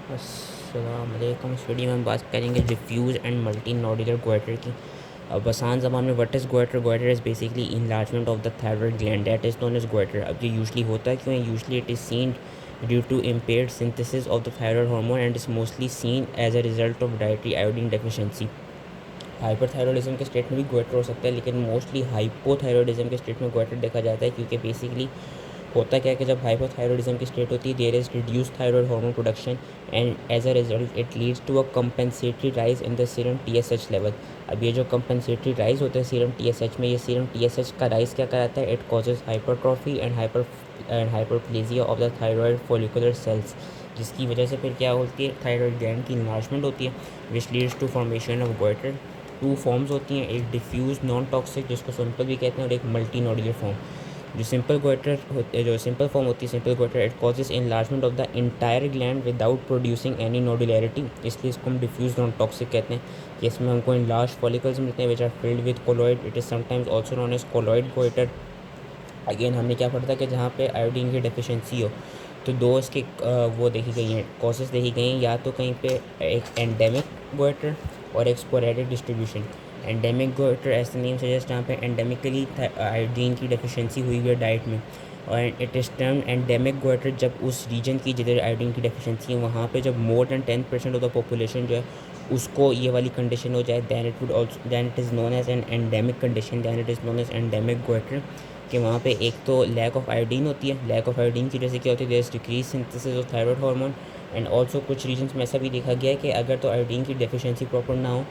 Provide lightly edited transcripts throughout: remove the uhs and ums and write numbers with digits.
अस्सलाम वालेकुम। इस वीडियो में हम बात करेंगे diffuse and multi nodular goitre की। अब आसान ज़बान में what is goitre? Goitre is basically enlargement of the thyroid gland, that is known as goitre. अब ये यूजली होता है क्यों है? Usually it is seen due to impaired synthesis of the thyroid hormone and is mostly seen as a result of dietary iodine deficiency. Hyperthyroidism के state में भी goitre हो सकता है, लेकिन मोस्टली हाइपोथायरॉयडिज्म के स्टेट में गोइटर देखा जाता है, क्योंकि बेसिकली होता क्या है कि जब हाइपोथायरॉयडिज्म की स्टेट होती है there is reduce thyroid hormone production and as a result it leads to a compensatory rise in the serum TSH level. अब ये जो कंपेंसेटरी राइज होता है सीरम टीएसएच में, ये सीरम टीएसएच का राइज क्या कराता है? It causes hypertrophy and hyperplasia of the thyroid follicular cells, जिसकी वजह से फिर क्या होती है? थायराइड ग्लैंड की इन्लार्जमेंट होती है which leads to formation of goitre. Two forms होती हैं, एक डिफ्यूज नॉन टॉक्सिक जिसको सिंपल भी कहते हैं, और एक मल्टी नोडुलर फॉर्म। जो सिंपल गोइटर होते जो सिंपल फॉर्म होती है simple goitre, it causes enlargement of the entire gland without producing any nodularity, इसलिए इसको हम डिफ्यूज नॉन टॉक्सिक कहते हैं कि इसमें हमको इनलार्ज फॉलिकल्स मिलते हैं which are filled with colloid. It is sometimes also known as colloid goitre. Again हमने क्या पढ़ा था कि जहाँ पे आयोडीन की डेफिशिएंसी हो तो दो इसके वो देखी गई हैं, कॉजेज़ देखी गई हैं, या तो कहीं पे एक एंडेमिक गोइटर और एक स्पोरेडिक डिस्ट्रीब्यूशन। एंडेमिक गोइटर ऐसे नेम सजेस्ट जहाँ पे एंडेमिकली आयोडीन की डेफिशिएंसी हुई हुई है डाइट में, और it is term endemic goitre जब उस रीजन की जिधर आयोडीन की डेफिशिएंसी है वहाँ पे जब more than 10% of the population जो है उसको ये वाली कंडीशन हो जाए, then it would also then it is known as an endemic condition, then it is known as endemic goitre. कि वहाँ पे एक तो लैक ऑफ आयोडीन होती है, लैक ऑफ आयोडीन की वजह से क्या होती है? There is decrease synthesis of thyroid hormone. And also कुछ रीजन्स में ऐसा भी देखा गया है कि अगर तो आयोडीन की डेफिशिएंसी प्रॉपर ना हो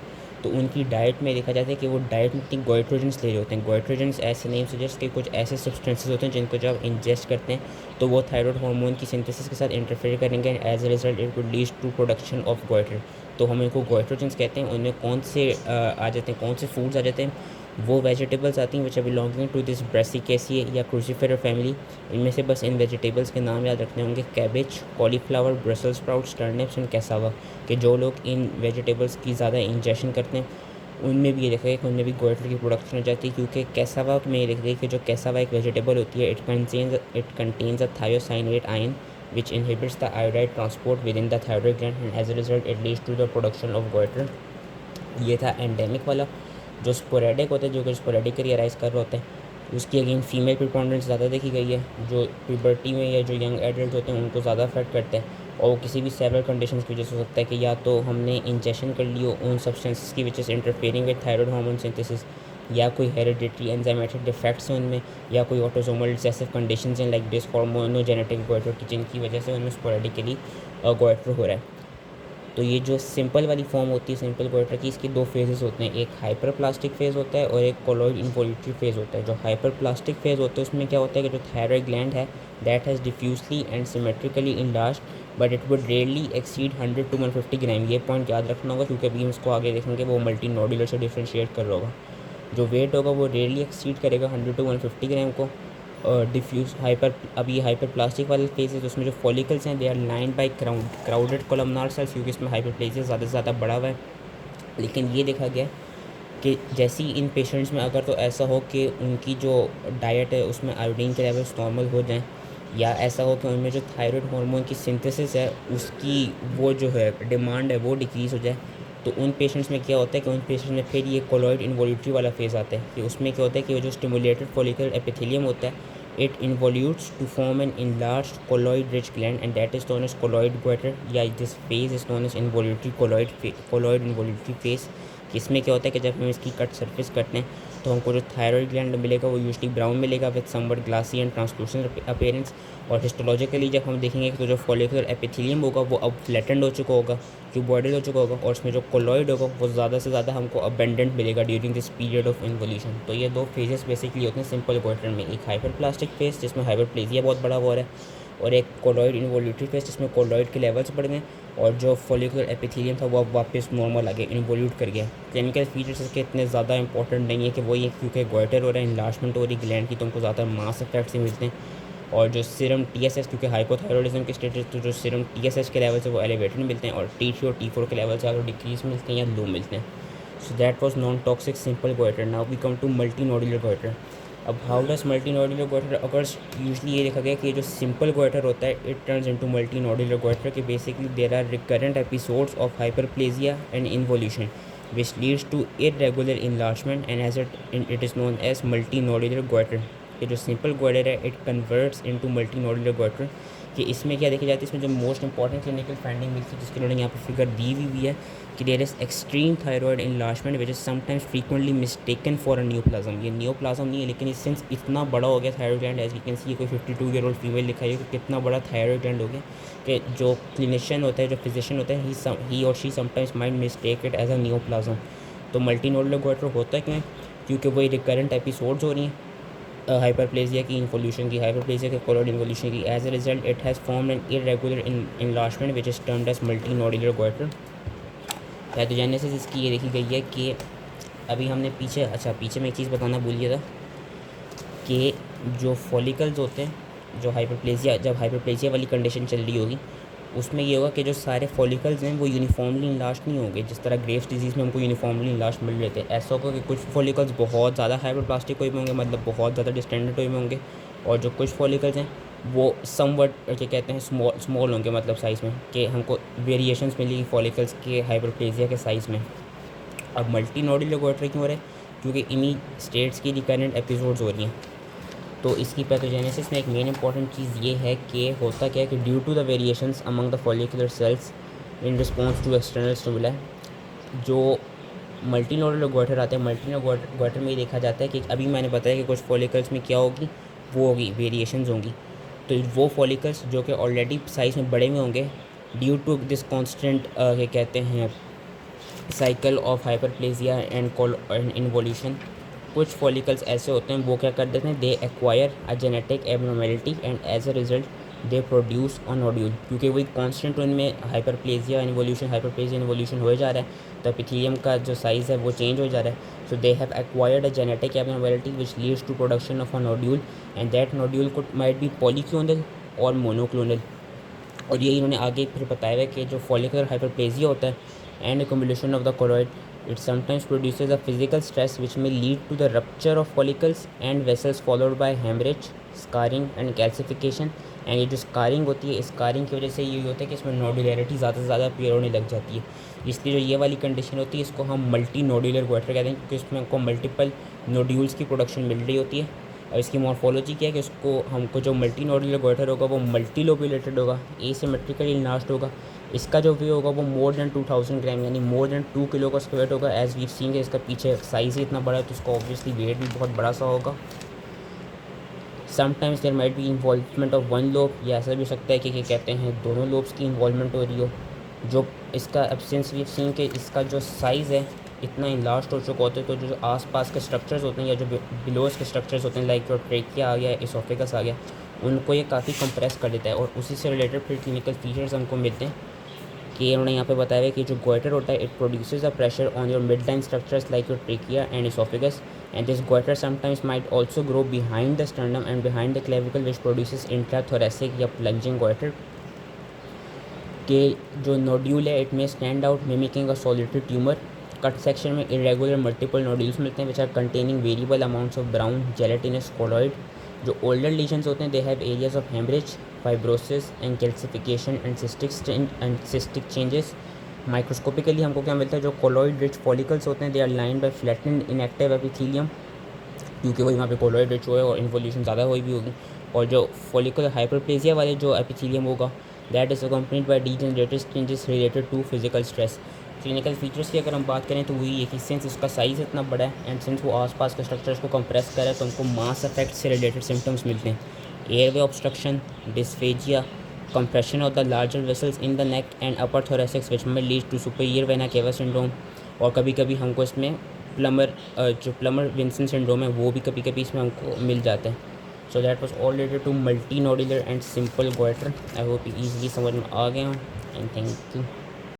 तो उनकी डाइट में देखा जाता है कि वो डाइट में इतनी गोइट्रोजन्स ले रहे होते हैं। गोइट्रोजन्स ऐसे नेम सजेस्ट कि कुछ ऐसे सब्सटेंसेस होते हैं जिनको जब इंजेस्ट करते हैं तो वो थायराइड हार्मोन की सिंथेसिस के साथ इंटरफेयर करेंगे and as a result it would lead to production of goitre. तो हम इनको गोइट्रोजन्स कहते हैं। उनमें कौन से आ जाते हैं, कौन से फूड्स आ जाते हैं? वो वेजिटेबल्स आती हैं which are belonging to this Brassicaceae या क्रूसीफेरा फैमिली। इनमें से बस इन वेजिटेबल्स के नाम याद रखने होंगे: cabbage, cauliflower, Brussels sprouts, turnips and cassava. कि जो लोग इन वेजिटेबल्स की ज़्यादा इंजेक्शन करते हैं उनमें भी ये देखा गया कि उनमें भी गोइटर की प्रोडक्शन हो जाती है, क्योंकि कैसावा में ये देखा गया कि जो कैसावा एक वेजिटेबल होती है it contains a thiocyanate ion which inhibits the iodide transport within the thyroid gland and as a result it leads to the production of goiter। ये था एंडेमिक वाला। जो स्पोरेडिक होता है, जो कि स्पोरेडिकली अराइज कर रहा होता है, उसकी अगेन फीमेल प्रिपोंडेंस ज़्यादा देखी गई है। जो प्यूबर्टी में या जो यंग एडल्ट होते हैं उनको ज़्यादा अफेक्ट करता है, और वो किसी भी सेवरल कंडीशंस की वजह से हो सकता है कि या तो हमने इंजेक्शन कर लियो उन सब्सटेंसेस की वजह से interfering with thyroid hormone synthesis, या कोई हेरिडिटरी एंजाइमेटिक डिफेक्ट्स हैं उनमें, या कोई ऑटोसोमल रिसेसिव कंडीशंस हैं लाइक डिसहार्मोनोजेनेटिक गोइटर की, जिनकी वजह से उनमें स्पोरेडिकली गोइटर हो रहा है। तो ये जो सिंपल वाली फॉर्म होती है सिंपल गोइटर की, इसके दो फेजेस होते हैं, एक हाइपर प्लास्टिक फेज़ होता है और एक कोलॉइड इन्वोल्यूटरी फेज़ होता है। जो हाइपर प्लास्टिक फेज़ होता है उसमें क्या होता है कि जो थायराइड ग्लैंड है that has डिफ्यूजली and symmetrically enlarge but it would rarely exceed 100 to 150 ग्राम। ये पॉइंट याद रखना होगा क्योंकि अभी हम इसको आगे देखेंगे वो मल्टी नोडुलर से डिफ्रेंशिएट कर रहा होगा। जो वेट होगा वो रेयरली एक्सीड करेगा 100 to 150 ग्राम को। डिफ्यूज हाइपर अब ये हाइपर प्लास्टिक वाले फेज है तो उसमें जो फॉलिकल्स हैं they are lined by crowded columnar cells, क्योंकि इसमें हाइपरप्लेजिया ज़्यादा से ज़्यादा बढ़ा हुआ है। लेकिन ये देखा गया कि जैसे ही इन पेशेंट्स में अगर तो ऐसा हो कि उनकी जो डाइट है उसमें आयोडीन के लेवल्स नॉर्मल हो जाएं, या ऐसा हो कि उनमें जो थायराइड हार्मोन की सिंथेसिस है उसकी वो जो है डिमांड है वो डिक्रीज़ हो जाए, तो उन पेशेंट्स में क्या होता है कि उन पेशेंट्स में फिर ये कोलॉइड इन्वोल्यूटरी वाला फेज़ आता है कि उसमें क्या होता है कि वो जो स्टिमुलेटेड फॉलिकल एपिथेलियम होता है it involutes to form an enlarged colloid rich gland and that is known as colloid goiter, या this phase is known as involutory colloid involutory phase। इसमें क्या होता है कि जब हम इसकी कट सरफेस करते हैं तो हमको जो थायराइड ग्लैंड मिलेगा वो यूजली ब्राउन मिलेगा with somewhat glassy and translucent appearance. और हिस्टोलॉजिकली जब हम देखेंगे तो जो फॉलिकुलर एपिथेलियम होगा वो अब फ्लैटेंड हो चुका होगा, क्यूबॉइडल हो चुका होगा, और उसमें जो कोलॉइड होगा वो ज़्यादा से ज़्यादा हमको अबेंडेंट मिलेगा during this period of involution. तो ये दो फेजेस बेसिकली होते हैं सिंपल गोइटर में, एक हाइपर प्लास्टिक फेज जिसमें हाइपरप्लेजिया बहुत बड़ा हो रहा है, और एक कोलॉइड इन्वोल्यूटरी फेज जिसमें कोलॉइड के लेवल्स बढ़ गए और जो फॉलिकुलर एपिथेलियम था वो अब वापस नॉर्मल आ गया, इन्वोल्यूट कर गया। क्लिनिकल फीचर्स इसके इतने ज़्यादा इंपॉर्टेंट नहीं है कि वो ये क्योंकि गोइटर हो रहा है, इन्लार्जमेंट हो रही ग्लैंड की, तो उनको ज़्यादा मास इफेक्ट से मिलते हैं। और जो सीरम टीएसएच क्योंकि हाइपोथायरॉयडिज्म के स्टेटस तो जो सीरम टीएसएच के लेवल से वो एलिवेटेड मिलते हैं, और टी3 और टी4 के लेवल से अगर डिक्रीज मिलते हैं या लो मिलते हैं। So that was non toxic simple goitre. Now we come to multi nodular goitre. अब how does multi nodular goitre occurs, usually ये देखा गया कि जो सिंपल गोइटर होता है it turns into multi nodular goitre, कि basically there are recurrent episodes of hyperplasia and involution which leads to irregular enlargement and as it is known as multinodular goiter। ये जो सिंपल गोइटर है it converts into मल्टीनोडुलर goitre. कि इसमें क्या देखी जाती है, इसमें जो मोस्ट इंपॉर्टेंट क्लिनिकल फाइंडिंग मिलती है जिसके उन्होंने यहाँ पर फिगर दी हुई है कि there is extreme thyroid enlargement which is sometimes frequently mistaken for a neoplasm. ये न्यूप्लाज्म नहीं है लेकिन इस सेंस इतना बड़ा हो गया thyroid gland, as we can see कोई 52 ईयर ओल्ड फीमेल लिखा है कि कितना बड़ा थायराइड ग्लैंड हो गया कि जो क्लिनिशियन होता है, जो फिजिशियन होता है, ही और she sometimes might mistake it as a neoplasm. तो मल्टीनोडुलर गोइटर होता है क्यों? क्योंकि वही रिकरेंट एपिसोड्स हो रही हैं हाइपरप्लेजिया की, इन्वोल्यूशन की, हाइपरप्लेजिया के कोलॉइड इन्वोल्यूशन की। As a result it has formed an irregular enlargement which is termed as multinodular goitre. Pathogenesis इसकी ये देखी गई है कि अभी हमने पीछे मैं एक चीज़ बताना भूल गया था कि जो फॉलिकल्स होते हैं, जो जब हाइपरप्लेजिया वाली कंडीशन चल रही होगी उसमें ये होगा कि जो सारे फॉलिकल्स हैं वो यूनिफॉर्मली इनलार्ज नहीं होंगे, जिस तरह ग्रेव्स डिजीज़ में हमको यूनिफॉर्मली इनलार्ज मिल रहे थे। ऐसा होगा कि कुछ फॉलिकल्स बहुत ज़्यादा हाइपरप्लास्टिक हुए होंगे, मतलब बहुत ज़्यादा डिस्टेंडेड हुए होंगे, और जो कुछ फॉलिकल्स हैं वो समवट क्या कहते हैं स्मॉल होंगे, मतलब साइज़ में, कि हमको वेरिएशंस मिलेगी फॉलिकल्स के हाइपरप्लेजिया के साइज़ में। अब मल्टीनोडुलर गोइटर क्यों हो रहा है? क्योंकि इन्हीं स्टेट्स की रिकरेंट एपिसोड्स हो रही हैं। तो इसकी पैथोजेनेसिस में एक मेन इंपॉर्टेंट चीज़ ये है कि होता क्या है कि due to the variations among the follicular cells in response to external stimuli, जो मल्टीनोडुलर गोइटर आते हैं, मल्टीनोडुलर गोइटर में ये देखा जाता है कि अभी मैंने बताया कि कुछ फॉलिकल्स में क्या होगी, वो होगी वेरिएशंस होंगी। तो वो फॉलिकल्स जो कि ऑलरेडी साइज़ में बड़े में होंगे ड्यू टू दिस कॉन्स्टेंट क्या कहते हैं cycle of hyperplasia and involution, कुछ फॉलिकल्स ऐसे होते हैं वो क्या कर देते हैं, they acquire a genetic abnormality and as a result they produce a nodule. क्योंकि वही कॉन्स्टेंट उनमें हाइपरप्लेजिया इन्वोल्यूशन हो जा रहा है, तो एपिथेलियम का जो साइज़ है वो चेंज हो जा रहा है। So they have acquired a genetic abnormality which leads to production of a nodule and that nodule could might be polyclonal और मोनोक्लोनल। और ये इन्होंने आगे फिर बताया है कि जो फॉलिकुलर हाइपरप्लेजिया होता है and accumulation of the choroid, it sometimes produces a physical stress which may lead to the rupture of follicles and vessels followed by hemorrhage, scarring and calcification। And ये जो स्कारिंग होती है, scarring की वजह से ये होता है कि इसमें नोडुलैरिटी ज़्यादा से ज़्यादा अपीयर होने लग जाती है। इसलिए जो ये वाली कंडीशन होती है इसको हम मल्टी नोडुलर गोइटर कहते हैं, क्योंकि इसमें हमको मल्टीपल नोड्यूल्स की प्रोडक्शन मिल रही होती है। और इसकी मॉर्फोलॉजी क्या है कि उसको हमको जो मल्टी नोडुलर गोइटर होगा वो मल्टी लोब्यूलेटेड होगा, एसिमेट्रिकली इनलार्ज्ड होगा। इसका जो वेट होगा वो मोर देन 2000 ग्राम यानी मोर देन 2 किलो का उसका वेट होगा। एज वी सीन, इसका पीछे साइज़ ही इतना बड़ा है तो इसका ऑब्वियसली वेट भी बहुत बड़ा सा होगा। Sometimes there might be involvement of one lobe, या ऐसा भी हो सकता है कि कहते हैं दोनों लोब्स की इन्वॉल्वमेंट हो रही हो। जो इसका एब्सेंस वी सीन के इसका जो साइज़ है इतना इनलार्ज हो चुका होता है, तो जो आसपास के स्ट्रक्चर्स होते हैं या जो बिलोज के स्ट्रक्चर्स होते हैं लाइक जो ट्रेकिया आ गया, इसोफेगस आ गया, उनको ये काफ़ी कंप्रेस कर देता है। और उसी से रिलेटेड फिर क्लिनिकल फीचर्स हमको मिलते हैं कि उन्होंने यहाँ पे बताया है कि जो गोइटर होता है it produces a pressure on your mid line structures like your trachea and oesophagus and this goitre sometimes might also grow behind the sternum and behind the clavicle which produces intrathoracic या plunging goitre. के जो nodule है it में stand out mimicking a solitary tumour. Cut section में irregular multiple nodules मिलते हैं which are containing variable amounts of brown gelatinous colloid. जो older lesions होते हैं they have areas of haemorrhage, fibrosis and calcification and cystic changes. Microscopically हमको क्या मिलता है, जो कोलॉइड रिच फॉलिकल्स होते हैं they are lined by flattened inactive epithelium, क्योंकि वही वहाँ पे कोलॉइड रिच हुआ है और इन्वोल्यूशन ज़्यादा हुई भी होगी। और जो फॉलिकुलर हाइपरप्लेजिया वाले जो एपिथेलियम होगा that is accompanied by degenerative changes related to physical stress. Clinical features की अगर हम बात करें तो वही है कि सिंस उसका साइज़ इतना बड़ा है एंड सिंस वो आसपास के स्ट्रक्चर्स को कंप्रेस कर रहा है तो हमको मास इफेक्ट से रिलेटेड सिम्टम्स मिलते हैं। Airway obstruction, dysphagia, compression of the larger vessels in the neck and upper thoracics which में lead to superior vena cava syndrome. और कभी कभी हमको इसमें प्लमर विंसन सिंड्रोम है वो भी कभी कभी इसमें हमको मिल जाता है। So that was all related to multi nodular and simple goitre. I hope easily समझ में आ गए हों एंड थैंक यू।